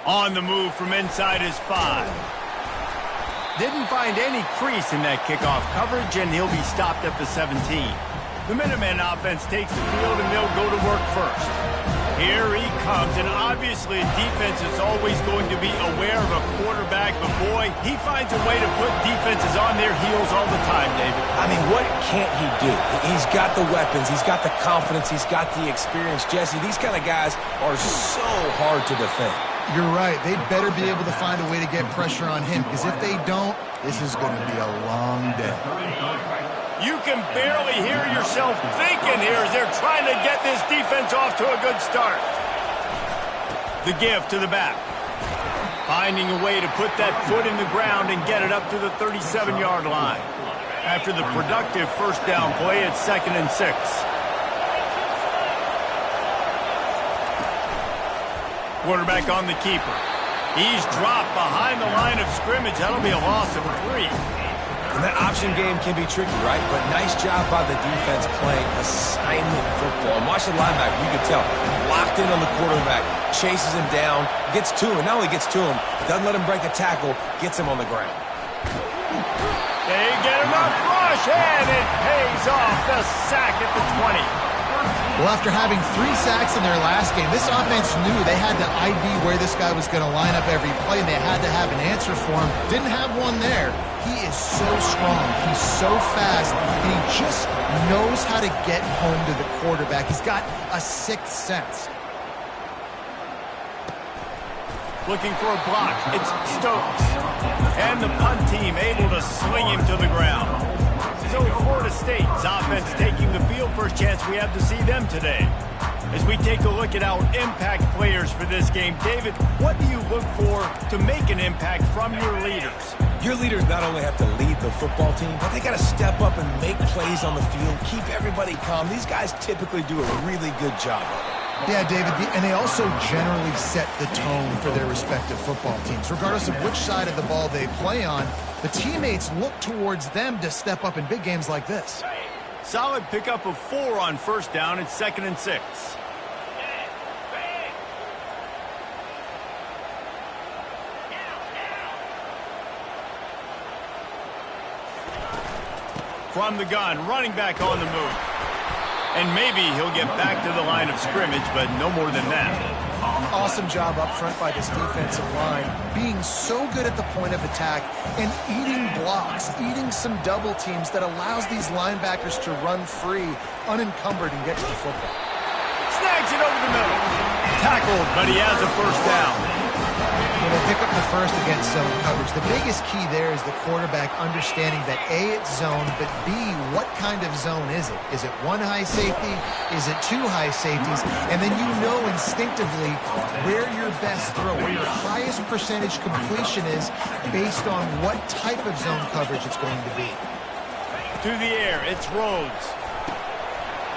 On the move from inside his 5. Didn't find any crease in that kickoff coverage, and he'll be stopped at the 17. The Minutemen offense takes the field, and they'll go to work first. Here he comes, and obviously defense is always going to be aware of a quarterback, but boy, he finds a way to put defenses on their heels all the time, David. I mean, what can't he do? He's got the weapons, he's got the confidence, he's got the experience. Jesse, these kind of guys are so hard to defend. You're right. They better be able to find a way to get pressure on him, because if they don't, this is going to be a long day. You can barely hear yourself thinking here as they're trying to get this defense off to a good start. The give to the back. Finding a way to put that foot in the ground and get it up to the 37-yard line. After the productive first down play, it's 2nd and 6. Quarterback on the keeper. He's dropped behind the line of scrimmage. That'll be a loss of 3. And that option game can be tricky, right? But nice job by the defense playing assignment football. And watch the linebacker, you can tell, locked in on the quarterback, chases him down, gets to him, not only gets to him, doesn't let him break a tackle, gets him on the ground. They get him up rush, and it pays off. The sack at the 20. Well, after having 3 sacks in their last game, this offense knew they had to ID where this guy was going to line up every play, and they had to have an answer for him. Didn't have one there. He is so strong. He's so fast, and he just knows how to get home to the quarterback. He's got a 6th sense. Looking for a block. It's Stokes. And the punt team able to sling him to the ground. So Florida State's offense taking the field. First chance we have to see them today. As we take a look at our impact players for this game, David, what do you look for to make an impact from your leaders? Your leaders not only have to lead the football team, but they got to step up and make plays on the field, keep everybody calm. These guys typically do a really good job of it. Yeah, David, and they also generally set the tone for their respective football teams. Regardless of which side of the ball they play on, the teammates look towards them to step up in big games like this. Solid pickup of 4 on first down. It's 2nd and 6. From the gun, running back on the move. And maybe he'll get back to the line of scrimmage, but no more than that. Awesome job up front by this defensive line, being so good at the point of attack and eating blocks, eating some double teams that allows these linebackers to run free, unencumbered, and get to the football. Snags it over the middle. Tackled, but he has a first down. When they pick up the first against zone coverage, the biggest key there is the quarterback understanding that A, it's zone, but B, what kind of zone is it? Is it 1 high safety? Is it 2 high safeties? And then you know instinctively where your best throw, where your highest percentage completion is based on what type of zone coverage it's going to be. To the air, it's Rhodes.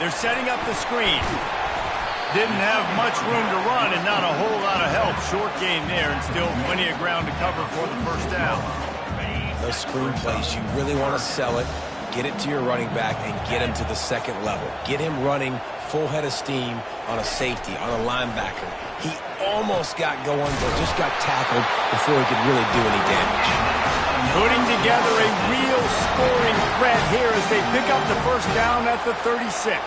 They're setting up the screen. Didn't have much room to run and not a whole lot of help. Short gain there and still plenty of ground to cover for the first down. Those screen plays, you really want to sell it, get it to your running back, and get him to the 2nd level. Get him running full head of steam on a safety, on a linebacker. He almost got going, but just got tackled before he could really do any damage. Putting together a real scoring threat here as they pick up the first down at the 36.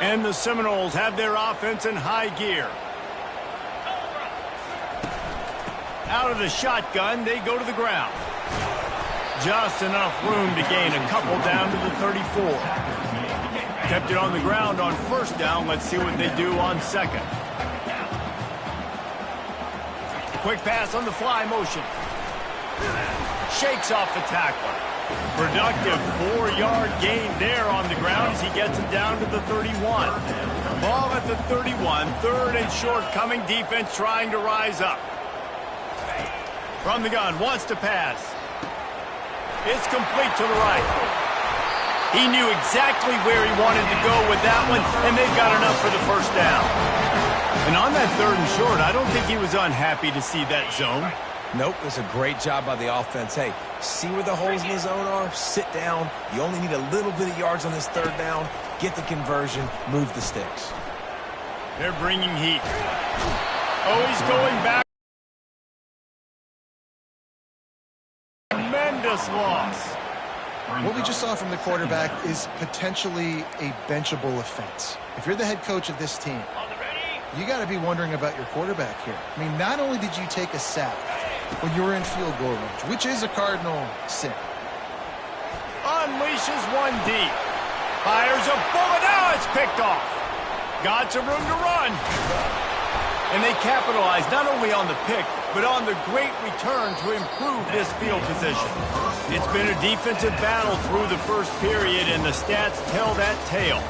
And the Seminoles have their offense in high gear. Out of the shotgun, they go to the ground. Just enough room to gain a couple down to the 34. Kept it on the ground on first down. Let's see what they do on 2nd. Quick pass on the fly motion. Shakes off the tackler. Productive 4-yard gain there on the ground as he gets it down to the 31. Ball at the 31, 3rd and short, coming defense trying to rise up. From the gun, wants to pass. It's complete to the right. He knew exactly where he wanted to go with that one, and they've got enough for the first down. And on that 3rd and short, I don't think he was unhappy to see that zone. Nope, it was a great job by the offense. Hey, see where the holes in the zone are? Sit down. You only need a little bit of yards on this 3rd down. get the conversion, move the sticks. They're bringing heat. Oh, he's going back. Tremendous loss. What we just saw from the quarterback is potentially a benchable offense. If you're the head coach of this team, you got to be wondering about your quarterback here. I mean, not only did you take a sack when you were in field goal range, which is a cardinal sin. Unleashes one deep. Fires a bullet. Now it's picked off. Got some room to run. And they capitalized not only on the pick, but on the great return to improve this field position. It's been a defensive battle through the first period, and the stats tell that tale.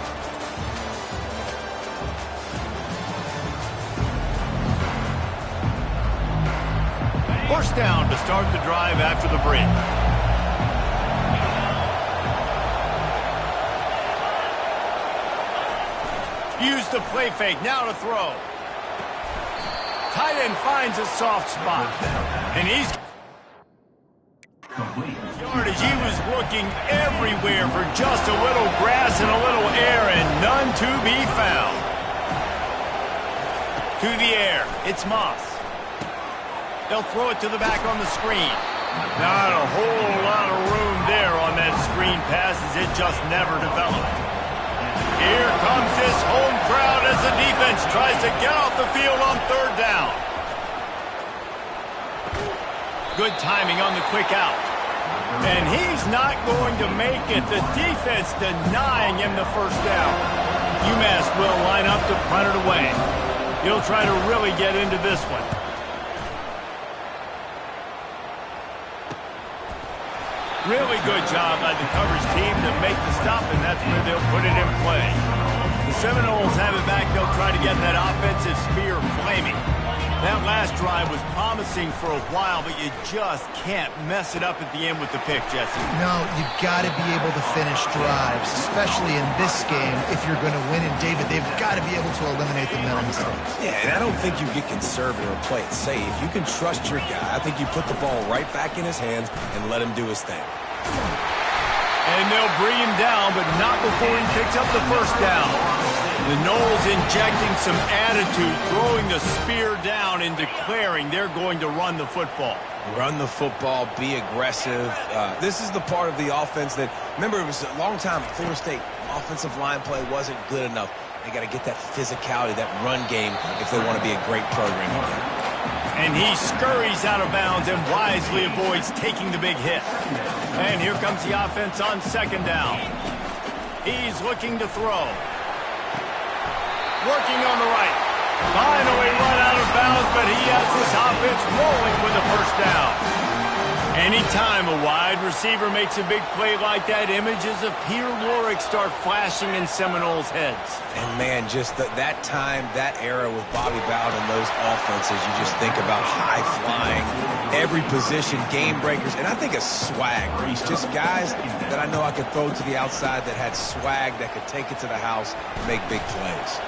First down to start the drive after the break. Use the play fake, now to throw. Tight end finds a soft spot. And he's yardage. He was looking everywhere for just a little grass and a little air, and none to be found. To the air, it's Moss. They'll throw it to the back on the screen. Not a whole lot of room there on that screen pass, as it just never developed. Here comes this home crowd as the defense tries to get off the field on third down. Good timing on the quick out. And he's not going to make it. The defense denying him the first down. UMass will line up to punt it away. He'll try to really get into this one. Really good job by the coverage team to make the stop, and that's where they'll put it in play. The Seminoles have it back. They'll try to get that offensive spear flaming. That last drive was promising for a while, but you just can't mess it up at the end with the pick, Jesse. No, you got to be able to finish drives, especially in this game if you're going to win. And, David, they've got to be able to eliminate the mental mistakes. Yeah, and I don't think you get conservative or play it safe. You can trust your guy. I think you put the ball right back in his hands and let him do his thing. And they'll bring him down, but not before he picks up the first down. The Noles injecting some attitude, throwing the spear down and declaring they're going to run the football. Run the football, be aggressive. This is the part of the offense that, remember, it was a long time at Florida State, offensive line play wasn't good enough. They got to get that physicality, that run game, if they want to be a great program again. And he scurries out of bounds and wisely avoids taking the big hit. And here comes the offense on second down. He's looking to throw. Working on the right. Finally run out of bounds, but he has this offense rolling with a first down. Anytime a wide receiver makes a big play like that, images of Peter Warrick start flashing in Seminoles' heads. And, man, just that time, that era with Bobby Bowden and those offenses, you just think about high-flying, every position, game breakers, and I think of swag, Reese, just guys that I know I could throw to the outside that had swag, that could take it to the house and make big plays.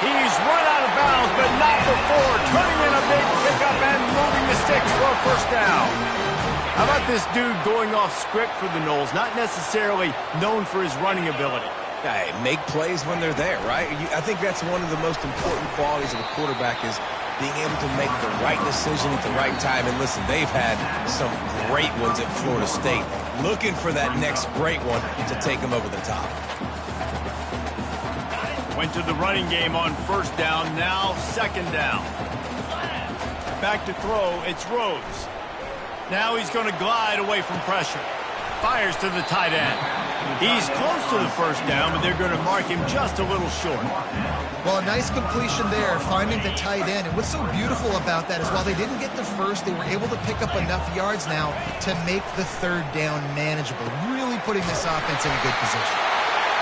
He's run out of bounds, but not before turning in a big pickup and moving the sticks for a first down. How about this dude going off script for the Noles, not necessarily known for his running ability? Hey, make plays when they're there, right? I think that's one of the most important qualities of a quarterback is being able to make the right decision at the right time. And listen, they've had some great ones at Florida State. Looking for that next great one to take them over the top. Went to the running game on first down, now second down. Back to throw, it's Rhodes. Now he's going to glide away from pressure. Fires to the tight end. He's close to the first down, but they're going to mark him just a little short. Well, a nice completion there, finding the tight end. And what's so beautiful about that is while they didn't get the first, they were able to pick up enough yards now to make the third down manageable, really putting this offense in a good position.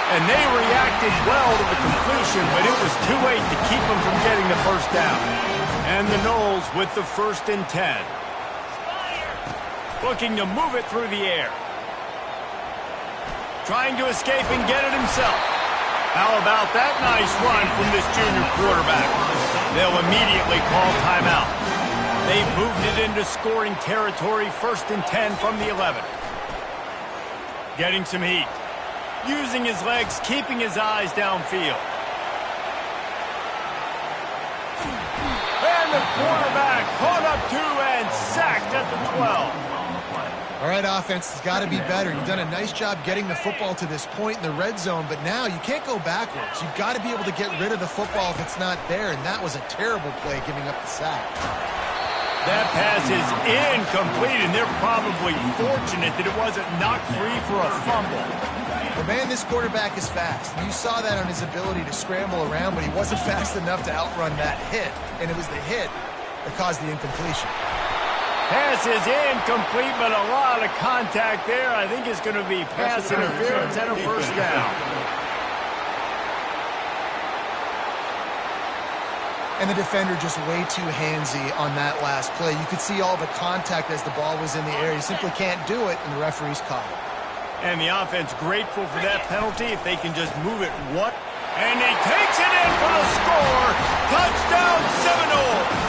And they reacted well to the completion, but it was too late to keep them from getting the first down. And the Noles with the 1st and 10. Looking to move it through the air. Trying to escape and get it himself. How about that nice run from this junior quarterback? They'll immediately call timeout. They've moved it into scoring territory, 1st and 10 from the 11. Getting some heat. using his legs, keeping his eyes downfield. And the quarterback caught up to and sacked at the 12. All right, offense has got to be better. You've done a nice job getting the football to this point in the red zone, but now you can't go backwards. You've got to be able to get rid of the football if it's not there, and that was a terrible play giving up the sack. That pass is incomplete, and they're probably fortunate that it wasn't knocked free for a fumble. Well, man, this quarterback is fast. You saw that on his ability to scramble around, but he wasn't fast enough to outrun that hit, and it was the hit that caused the incompletion. Pass is incomplete, but a lot of contact there. I think it's going to be pass interference and a first down. And the defender just way too handsy on that last play. You could see all the contact as the ball was in the air. You simply can't do it, and the referee's caught it. And the offense grateful for that penalty if they can just move it. What? And he takes it in for the score. Touchdown Seminoles.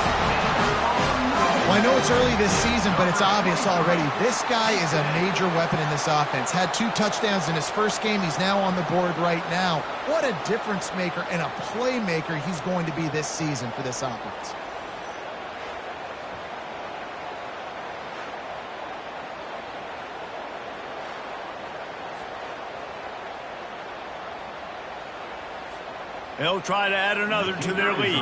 Well, I know it's early this season, but it's obvious already. This guy is a major weapon in this offense. Had 2 touchdowns in his first game. He's now on the board right now. What a difference maker and a playmaker he's going to be this season for this offense. They'll try to add another to their lead.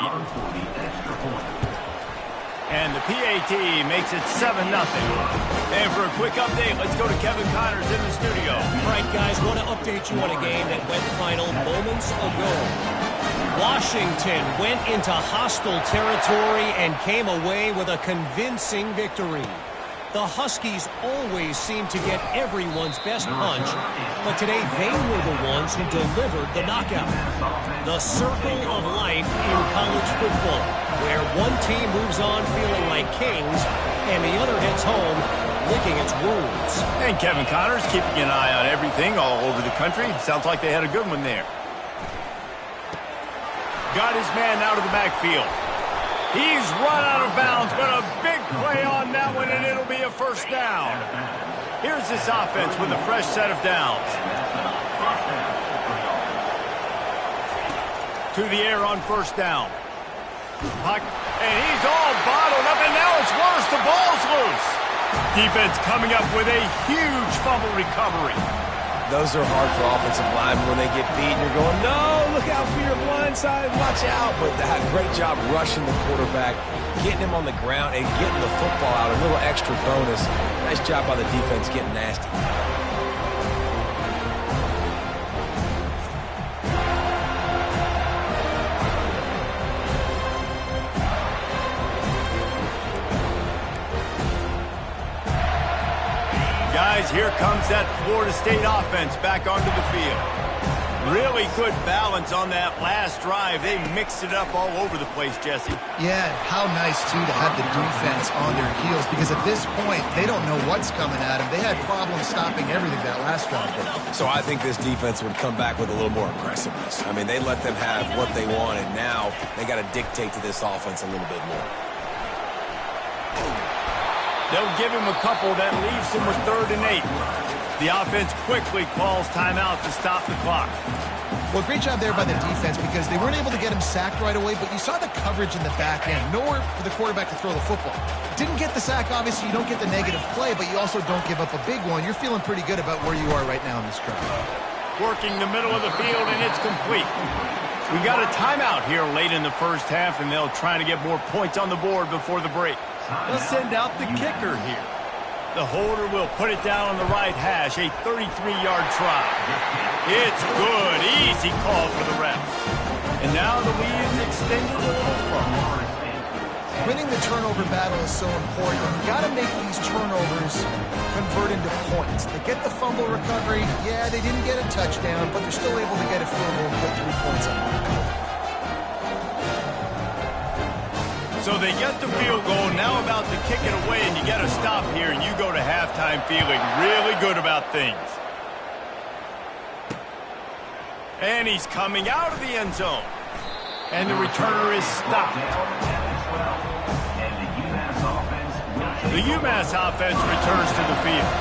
And the PAT makes it 7-0. And for a quick update, let's go to Kevin Connors in the studio. All right, guys, want to update you on a game that went final moments ago. Washington went into hostile territory and came away with a convincing victory. The Huskies always seem to get everyone's best punch, but today they were the ones who delivered the knockout. The circle of life in college football, where one team moves on feeling like kings and the other heads home licking its wounds. And Kevin Connors keeping an eye on everything all over the country. Sounds like they had a good one there. Got his man out of the backfield. He's run out of bounds, but a big play on that one, and it'll be a first down. Here's this offense with a fresh set of downs. To the air on first down. Puck, and he's all bottled up, and now it's worse. The ball's loose. Defense coming up with a huge fumble recovery. Those are hard for offensive linemen when they get beat. You're going, no, look out for your blind side, watch out. But they had a great job rushing the quarterback, getting him on the ground, and getting the football out. A little extra bonus. Nice job by the defense getting nasty. Guys, here comes that Florida State offense back onto the field. Really good balance on that last drive. They mixed it up all over the place, Jesse. Yeah, how nice, too, to have the defense on their heels, because at this point, they don't know what's coming at them. They had problems stopping everything that last drive. So I think this defense would come back with a little more aggressiveness. I mean, they let them have what they wanted. Now they got to dictate to this offense a little bit more. They'll give him a couple that leaves him with 3rd and 8. The offense quickly calls timeout to stop the clock. Well, great job there by the defense, because they weren't able to get him sacked right away, but you saw the coverage in the back end. Nowhere for the quarterback to throw the football. Didn't get the sack, obviously. You don't get the negative play, but you also don't give up a big one. You're feeling pretty good about where you are right now in this drive. Working the middle of the field, and it's complete. We got a timeout here late in the first half, and they'll try to get more points on the board before the break. They'll send out the kicker here. The holder will put it down on the right hash, a 33-yard try. It's good. Easy call for the refs. And now the lead is extended a little further. Winning the turnover battle is so important. You got to make these turnovers convert into points. They get the fumble recovery. Yeah, they didn't get a touchdown, but they're still able to get a field goal and put 3 points on it. So they get the field goal, now about to kick it away, and you got to stop here, and you go to halftime feeling really good about things. And he's coming out of the end zone. And the returner is stopped. The UMass offense returns to the field.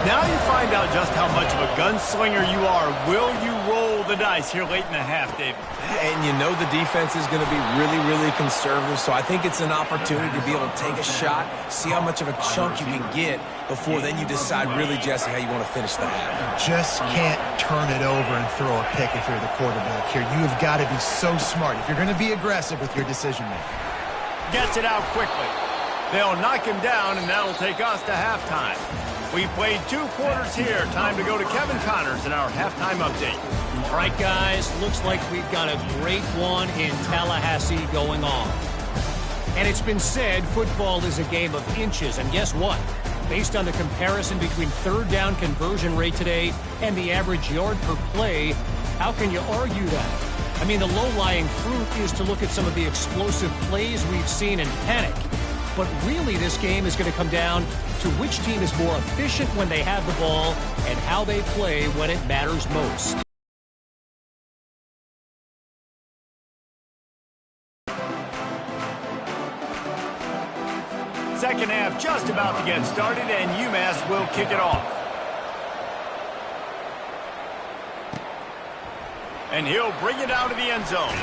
Now you find out just how much of a gunslinger you are. Will you roll the dice here late in the half, David? And you know the defense is going to be really, really conservative, so I think it's an opportunity to be able to take a shot, see how much of a chunk you can get before then you decide really, Jesse, how you want to finish the half. Just can't turn it over and throw a pick if you're the quarterback here. You have got to be so smart if you're going to be aggressive with your decision-making. Gets it out quickly. They'll knock him down, and that'll take us to halftime. We played 2 quarters here. Time to go to Kevin Connors in our halftime update. All right, guys, looks like we've got a great one in Tallahassee going on. And it's been said football is a game of inches, and guess what? Based on the comparison between third down conversion rate today and the average yard per play, how can you argue that? I mean, the low-lying fruit is to look at some of the explosive plays we've seen and panic. But really, this game is going to come down to which team is more efficient when they have the ball and how they play when it matters most. Second half just about to get started, and UMass will kick it off. And he'll bring it out of the end zone.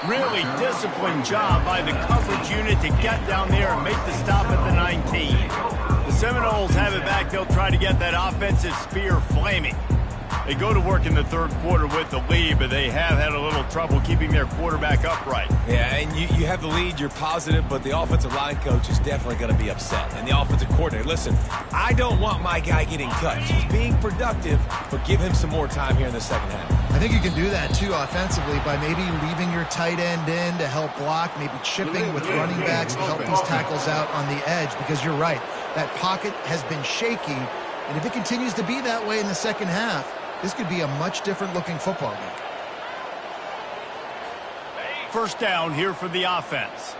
Really disciplined job by the coverage unit to get down there and make the stop at the 19. The Seminoles have it back. They'll try to get that offensive spear flaming. They go to work in the third quarter with the lead, but they have had a little trouble keeping their quarterback upright. Yeah, and you have the lead, you're positive, but the offensive line coach is definitely going to be upset. And the offensive coordinator, listen, I don't want my guy getting touched. He's being productive, but give him some more time here in the second half. I think you can do that, too, offensively, by maybe leaving your tight end in to help block, maybe chipping with running backs to help these tackles out on the edge, because you're right, that pocket has been shaky, and if it continues to be that way in the second half, this could be a much different-looking football game. First down here for the offense.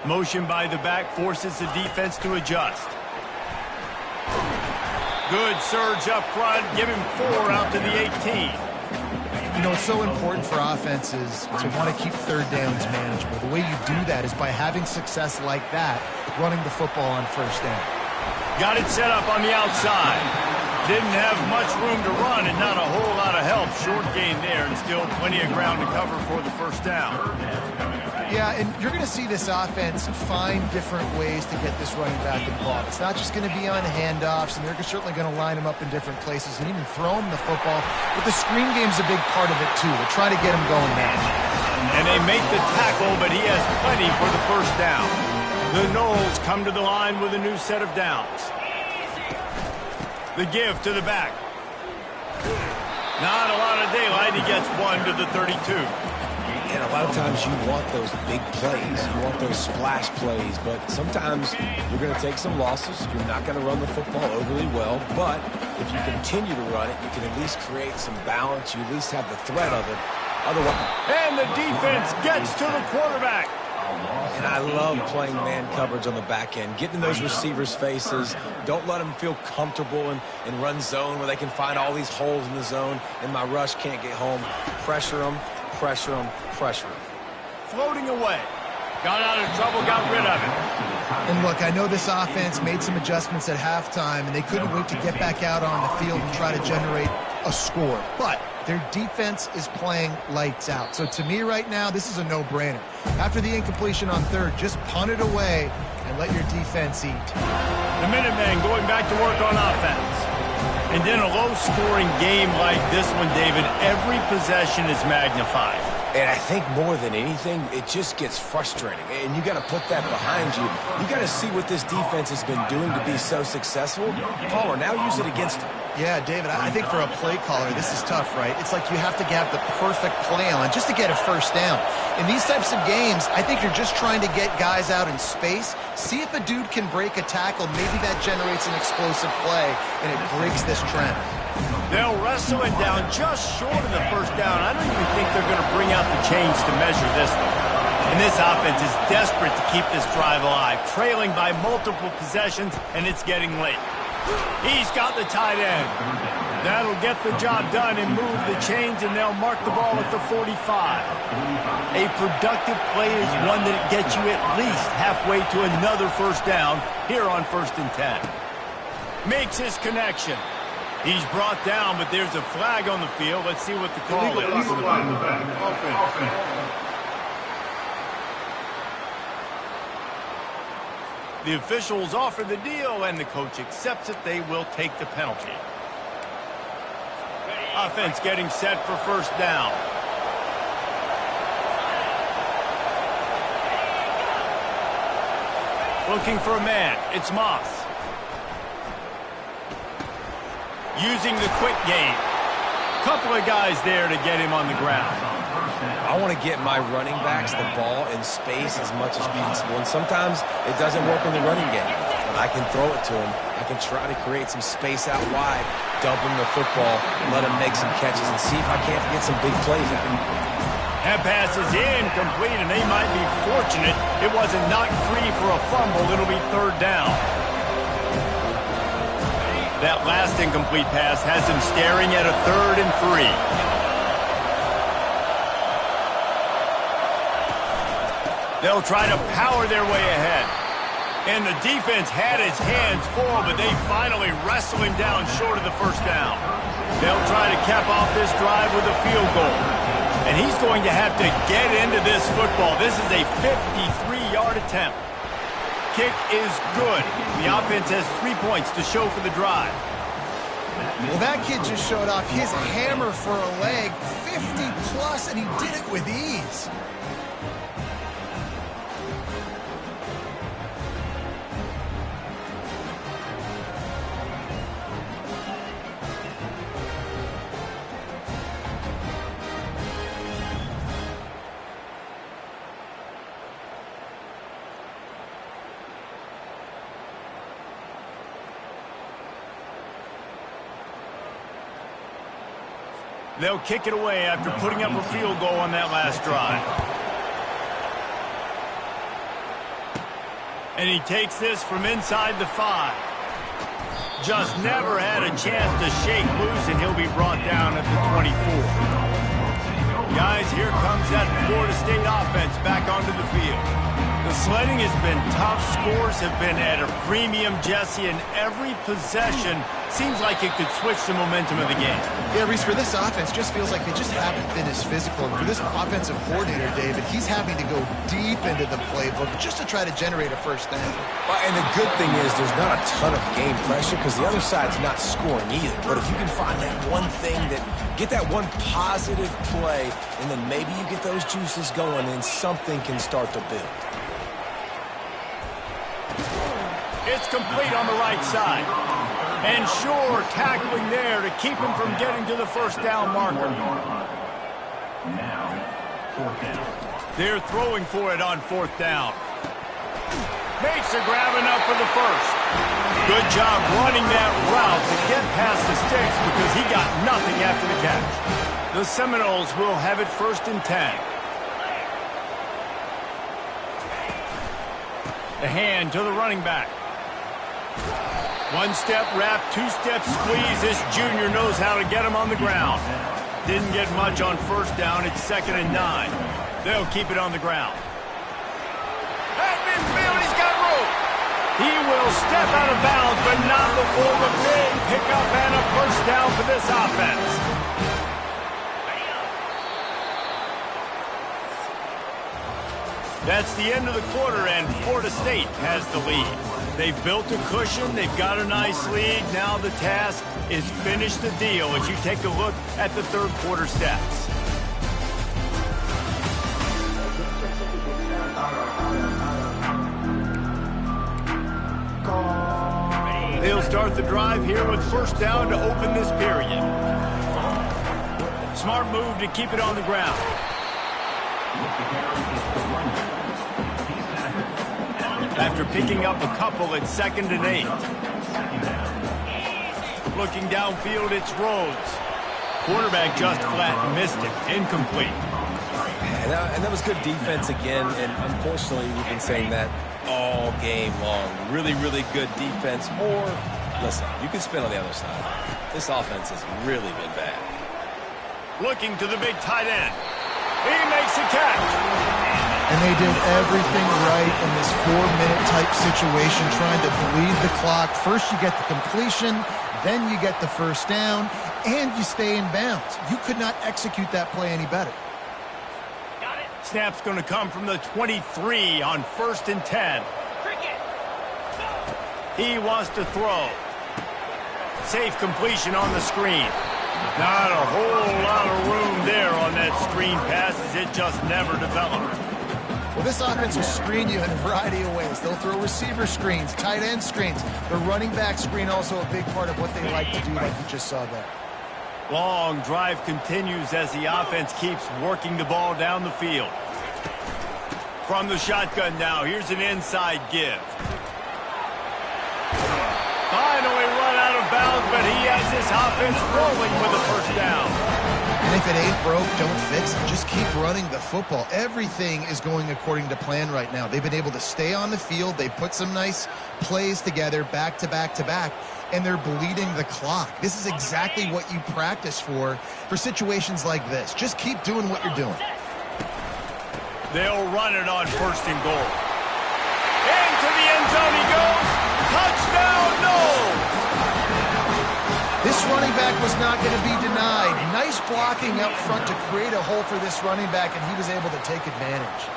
Motion by the back forces the defense to adjust. Good surge up front. Give him 4 out to the 18. You know, it's so important for offenses to want to keep third downs manageable. The way you do that is by having success like that, running the football on first down. Got it set up on the outside. Didn't have much room to run and not a whole lot of help. Short gain there and still plenty of ground to cover for the first down. Yeah, and you're going to see this offense find different ways to get this running back involved. It's not just going to be on handoffs, and they're certainly going to line him up in different places and even throw him the football. But the screen game's a big part of it, too. They're trying to get him going now. And they make the tackle, but he has plenty for the first down. The Noles come to the line with a new set of downs. The give to the back. Not a lot of daylight. He gets 1 to the 32. And a lot of times you want those big plays. You want those splash plays. But sometimes you're going to take some losses. You're not going to run the football overly well. But if you continue to run it, you can at least create some balance. You at least have the threat of it. Otherwise. And the defense gets to the quarterback. And I love playing man coverage on the back end. Getting in those receivers' faces. Don't let them feel comfortable in run zone where they can find all these holes in the zone and my rush can't get home. Pressure them, pressure them, pressure them. Floating away. Got out of trouble, got rid of it. And look, I know this offense made some adjustments at halftime, and they couldn't wait to get back out on the field and try to generate a score. But their defense is playing lights out. So to me right now, this is a no-brainer. After the incompletion on third, just punt it away and let your defense eat. The Minutemen going back to work on offense. And in a low-scoring game like this one, David, every possession is magnified. And I think more than anything, it just gets frustrating. And you got to put that behind you. You got to see what this defense has been doing to be so successful. Caller, now use it against them. Yeah, David, I think for a play caller, this is tough, right? It's like you have to have the perfect play on just to get a first down. In these types of games, I think you're just trying to get guys out in space, see if a dude can break a tackle. Maybe that generates an explosive play, and it breaks this trend. They'll wrestle it down just short of the first down. I don't even think they're going to bring out the chains to measure this one. And this offense is desperate to keep this drive alive, trailing by multiple possessions, and it's getting late. He's got the tight end. That'll get the job done and move the chains, and they'll mark the ball at the 45. A productive play is one that gets you at least halfway to another first down here on 1st and 10. Makes his connection. He's brought down, but there's a flag on the field. Let's see what the call is. The officials offer the deal, and the coach accepts it. They will take the penalty. Offense getting set for 1st down. Looking for a man. It's Moss. Using the quick game. Couple of guys there to get him on the ground. I want to get my running backs the ball in space as much as possible, and sometimes it doesn't work in the running game. When I can throw it to him, I can try to create some space out wide, dump him the football, let him make some catches, and see if I can't get some big plays out of him. That pass is incomplete, and they might be fortunate it wasn't knocked free for a fumble. It'll be 3rd down. That last incomplete pass has him staring at a 3rd and 3. They'll try to power their way ahead. And the defense had his hands full, but they finally wrestle him down short of the 1st down. They'll try to cap off this drive with a field goal. And he's going to have to get into this football. This is a 53-yard attempt. Kick is good. The offense has 3 points to show for the drive. Well, that kid just showed off his hammer for a leg, 50-plus, and he did it with ease. They'll kick it away after putting up a field goal on that last drive. And he takes this from inside the 5. Just never had a chance to shake loose, and he'll be brought down at the 24. Guys, here comes that Florida State offense back onto the field. The sledding has been tough. Scores have been at a premium, Jesse, and every possession seems like it could switch the momentum of the game. Yeah, Reese, for this offense, just feels like they just haven't been as physical. And for this offensive coordinator, David, he's having to go deep into the playbook just to try to generate a 1st down. Well, and the good thing is there's not a ton of game pressure because the other side's not scoring either. But if you can find that one thing get that one positive play, and then maybe you get those juices going, and something can start to build. It's complete on the right side. And sure, tackling there to keep him from getting to the 1st down marker. Now, 4th down. They're throwing for it on 4th down. Makes a grab enough for the 1st. Good job running that route to get past the sticks because he got nothing after the catch. The Seminoles will have it 1st and 10. The hand to the running back. 1-step wrap, 2-step squeeze. This junior knows how to get him on the ground. Didn't get much on 1st down. It's 2nd and 9. They'll keep it on the ground. At midfield, he's got room. He will step out of bounds, but not before the big pickup and a 1st down for this offense. That's the end of the quarter, and Florida State has the lead. They've built a cushion. They've got a nice lead. Now the task is finish the deal as you take a look at the 3rd quarter stats. They'll start the drive here with 1st down to open this period. Smart move to keep it on the ground. After picking up a couple, it's 2nd and 8. Looking downfield, it's Rhodes. Quarterback just flat missed it. Incomplete. And that was good defense again, and unfortunately we've been saying that all game long. Really, really good defense, or, listen, you can spin on the other side. This offense has really been bad. Looking to the big tight end. He makes a catch. And they did everything right in this 4-minute type situation, trying to bleed the clock. First you get the completion, then you get the first down, and you stay in bounds. You could not execute that play any better. Snap's going to come from the 23 on 1st and 10. He wants to throw. Safe completion on the screen. Not a whole lot of room there on that screen pass as it just never developed. Well, this offense will screen you in a variety of ways. They'll throw receiver screens, tight end screens. The running back screen also a big part of what they like to do, like you just saw there. Long drive continues as the offense keeps working the ball down the field. From the shotgun now, here's an inside give. Finally run out of bounds, but he has this offense rolling with a first down. And if it ain't broke, don't fix it. Just keep running the football. Everything is going according to plan right now. They've been able to stay on the field. They put some nice plays together back to back to back, and they're bleeding the clock. This is exactly what you practice for situations like this. Just keep doing what you're doing. They'll run it on 1st and goal. Into the end zone he goes. Touchdown, no! This running back was not going to be denied. Nice blocking up front to create a hole for this running back, and he was able to take advantage.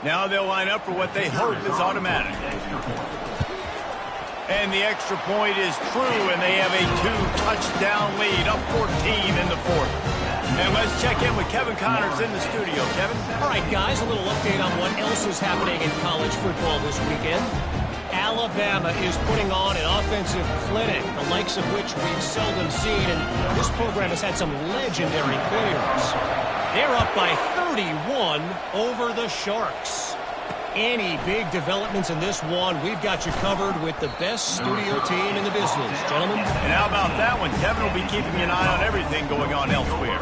Now they'll line up for what they hope is automatic. And the extra point is true, and they have a 2-touchdown lead, up 14 in the 4th. And let's check in with Kevin Connors in the studio. Kevin? All right, guys, a little update on what else is happening in college football this weekend. Alabama is putting on an offensive clinic, the likes of which we've seldom seen, and this program has had some legendary players. They're up by 31 over the Sharks. Any big developments in this one, we've got you covered with the best studio team in the business, gentlemen. And how about that one? Kevin will be keeping an eye on everything going on elsewhere.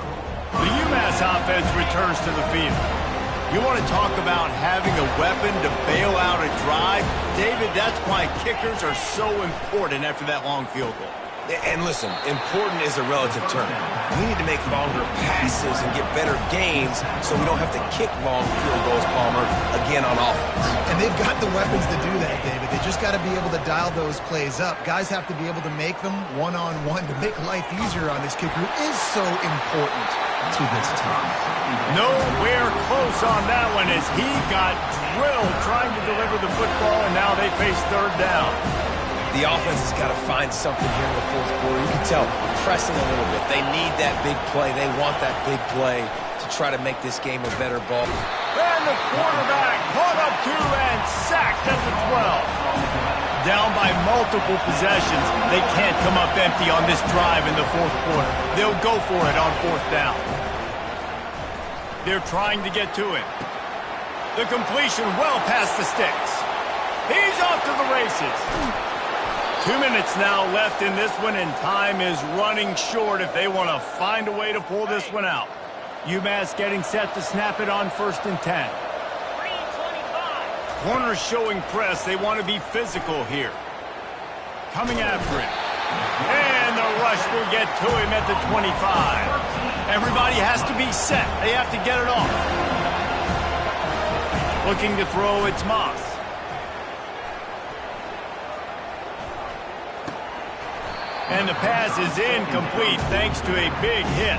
The UMass offense returns to the field. You want to talk about having a weapon to bail out a drive? David, that's why kickers are so important after that long field goal. And listen, important is a relative term. We need to make longer passes and get better gains so we don't have to kick long field goals, Palmer, again on offense. And they've got the weapons to do that, David. They just got to be able to dial those plays up. Guys have to be able to make them one-on-one to make life easier on this kicker, who is so important to this team. Nowhere close on that one as he got drilled trying to deliver the football, and now they face 3rd down. The offense has got to find something here in the 4th quarter. You can tell, pressing a little bit. They need that big play. They want that big play to try to make this game a better ball. And the quarterback caught up to and sacked at the 12. Down by multiple possessions. They can't come up empty on this drive in the 4th quarter. They'll go for it on 4th down. They're trying to get to it. The completion well past the sticks. He's off to the races. 2 minutes now left in this one, and time is running short if they want to find a way to pull this one out. UMass getting set to snap it on 1st and 10. Corners showing press. They want to be physical here. Coming after it. And the rush will get to him at the 25. Everybody has to be set. They have to get it off. Looking to throw, it's Moss. And the pass is incomplete thanks to a big hit.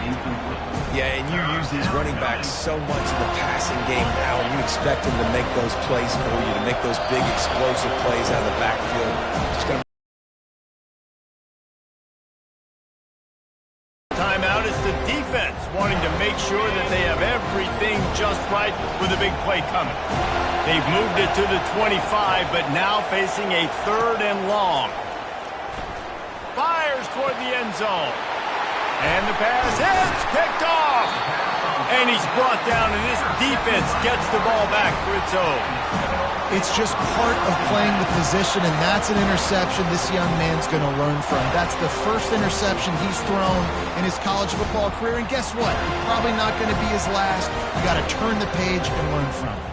Yeah, and you use these running backs so much in the passing game now, and you expect them to make those plays for you, to make those big explosive plays out of the backfield. Just gonna... Timeout is the defense wanting to make sure that they have everything just right with a big play coming. They've moved it to the 25, but now facing a 3rd and long. Fires toward the end zone. And the pass is picked off. And he's brought down, and this defense gets the ball back for its own. It's just part of playing the position, and that's an interception this young man's going to learn from. That's the first interception he's thrown in his college football career, and guess what? Probably not going to be his last. You got to turn the page and learn from it.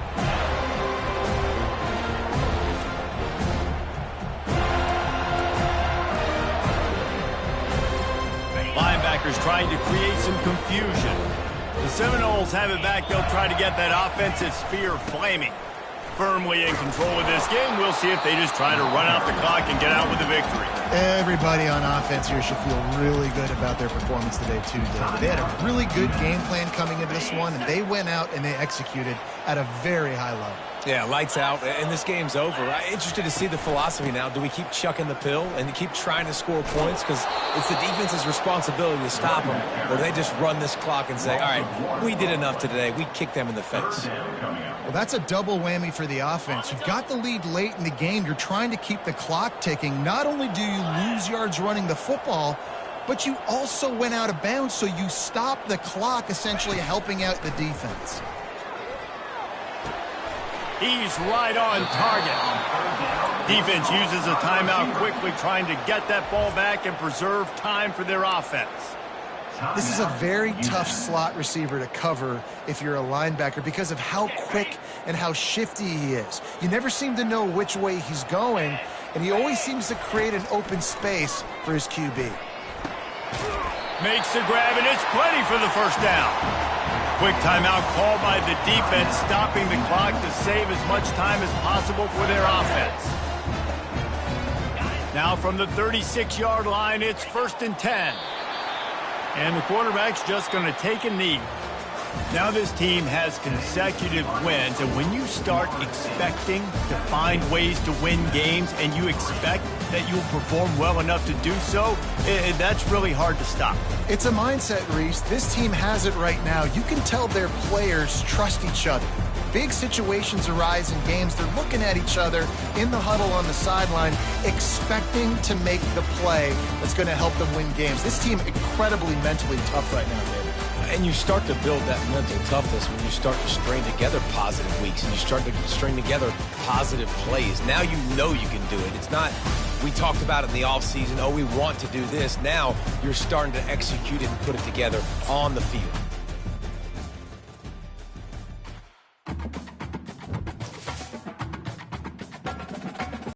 Linebackers trying to create some confusion. The Seminoles have it back. They'll try to get that offensive spear flaming. Firmly in control of this game. We'll see if they just try to run out the clock and get out with a victory. Everybody on offense here should feel really good about their performance today, too, David. They had a really good game plan coming into this one, and they went out and they executed at a very high level. Yeah, lights out, and this game's over. I'm interested to see the philosophy now. Do we keep chucking the pill and keep trying to score points? Because it's the defense's responsibility to stop them. Or do they just run this clock and say, all right, we did enough today. We kicked them in the face. Well, that's a double whammy for the offense. You've got the lead late in the game. You're trying to keep the clock ticking. Not only do you lose yards running the football, but you also went out of bounds, so you stopped the clock, essentially helping out the defense. He's right on target. Defense uses a timeout quickly, trying to get that ball back and preserve time for their offense. This is a very tough slot receiver to cover if you're a linebacker because of how quick and how shifty he is. You never seem to know which way he's going, and he always seems to create an open space for his QB. Makes the grab, and it's plenty for the first down. Quick timeout called by the defense, stopping the clock to save as much time as possible for their offense. Now from the 36-yard line, it's 1st and 10. And the quarterback's just going to take a knee. Now this team has consecutive wins, and when you start expecting to find ways to win games and you expect that you'll perform well enough to do so, that's really hard to stop. It's a mindset, Reese. This team has it right now. You can tell their players trust each other. Big situations arise in games. They're looking at each other in the huddle on the sideline, expecting to make the play that's going to help them win games. This team incredibly mentally tough right now, David. And you start to build that mental toughness when you start to string together positive weeks and you start to string together positive plays. Now you know you can do it. It's not, we talked about it in the offseason, oh, we want to do this. Now you're starting to execute it and put it together on the field.